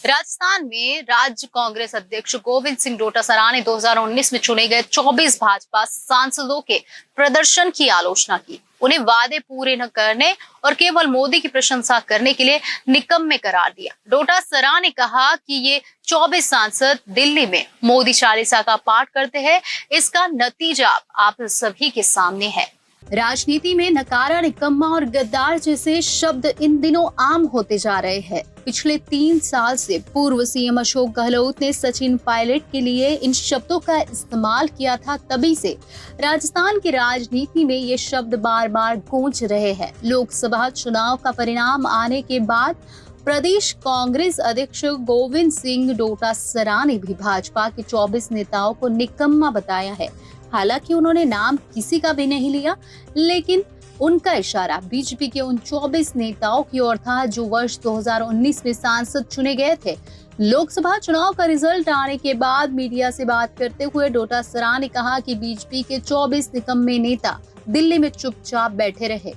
राजस्थान में राज्य कांग्रेस अध्यक्ष गोविंद सिंह डोटासरा ने 2019 में चुने गए 24 भाजपा सांसदों के प्रदर्शन की आलोचना की। उन्हें वादे पूरे न करने और केवल मोदी की प्रशंसा करने के लिए निकम्मे करार दिया। डोटासरा ने कहा कि ये 24 सांसद दिल्ली में मोदी चालीसा का पाठ करते हैं। इसका नतीजा आप सभी के सामने है। राजनीति में नकारा, निकम्मा और गद्दार जैसे शब्द इन दिनों आम होते जा रहे हैं। पिछले 3 साल से पूर्व सीएम अशोक गहलोत ने सचिन पायलट के लिए इन शब्दों का इस्तेमाल किया था। तभी से राजस्थान की राजनीति में ये शब्द बार बार गूंज रहे हैं। लोकसभा चुनाव का परिणाम आने के बाद प्रदेश कांग्रेस अध्यक्ष गोविंद सिंह डोटासरा ने भी भाजपा के 24 नेताओं को निकम्मा बताया है। हालांकि उन्होंने नाम किसी का भी नहीं लिया, लेकिन उनका इशारा बीजेपी के उन 24 नेताओं की ओर था जो वर्ष 2019 में सांसद चुने गए थे। लोकसभा चुनाव का रिजल्ट आने के बाद मीडिया से बात करते हुए डोटासरा ने कहा कि बीजेपी के 24 निकम्मे नेता दिल्ली में चुपचाप बैठे रहे।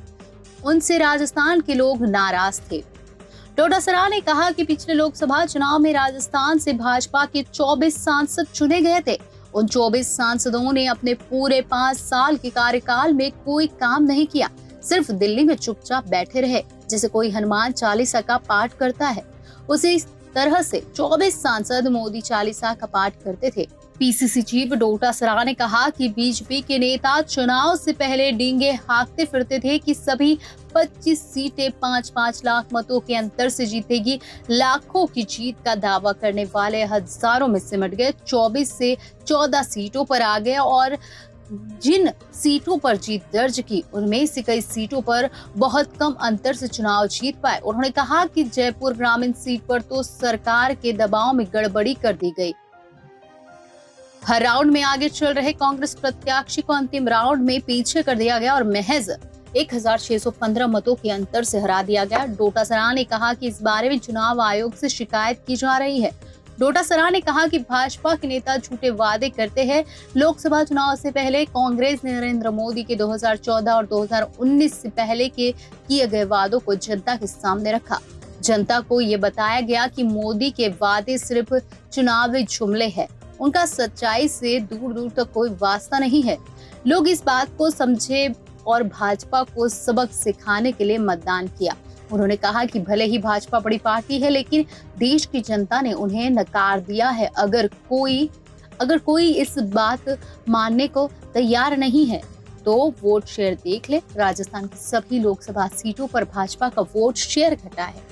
उनसे राजस्थान के लोग नाराज थे। डोटासरा ने कहा कि पिछले लोकसभा चुनाव में राजस्थान से भाजपा के 24 सांसद चुने गए थे। उन 24 सांसदों ने अपने पूरे 5 साल के कार्यकाल में कोई काम नहीं किया, सिर्फ दिल्ली में चुपचाप बैठे रहे, जैसे कोई हनुमान चालीसा का पाठ करता है। उसी तरह से 24 सांसद मोदी चालीसा का पाठ करते थे। पीसीसी चीफ डोटासरा ने कहा कि बीजेपी के नेता चुनाव से पहले डींगे हाँकते फिरते थे कि सभी 25 सीटें 5-5 लाख मतों के अंतर से जीतेगी। लाखों की जीत का दावा करने वाले हजारों में सिमट गए, 24 से 14 सीटों पर आ गए और जिन सीटों पर जीत दर्ज की उनमें से कई सीटों पर बहुत कम अंतर से चुनाव जीत पाए। उन्होंने कहा कि जयपुर ग्रामीण सीट पर तो सरकार के दबाव में गड़बड़ी कर दी गई। हर राउंड में आगे चल रहे कांग्रेस प्रत्याशी को अंतिम राउंड में पीछे कर दिया गया और महज 1615 मतों के अंतर से हरा दिया गया। डोटासरा ने कहा कि इस बारे में चुनाव आयोग से शिकायत की जा रही है। डोटासरा ने कहा कि भाजपा के नेता झूठे वादे करते हैं। लोकसभा चुनाव से पहले कांग्रेस ने नरेंद्र मोदी के 2014 और 2019 से पहले के किए गए वादों को जनता के सामने रखा। जनता को ये बताया गया कि मोदी के वादे सिर्फ चुनावी जुमले हैं, उनका सच्चाई से दूर दूर तक कोई वास्ता नहीं है। लोग इस बात को समझे और भाजपा को सबक सिखाने के लिए मतदान किया। उन्होंने कहा कि भले ही भाजपा बड़ी पार्टी है, लेकिन देश की जनता ने उन्हें नकार दिया है। अगर कोई इस बात मानने को तैयार नहीं है तो वोट शेयर देख ले। राजस्थान की सभी लोकसभा सीटों पर भाजपा का वोट शेयर घटा है।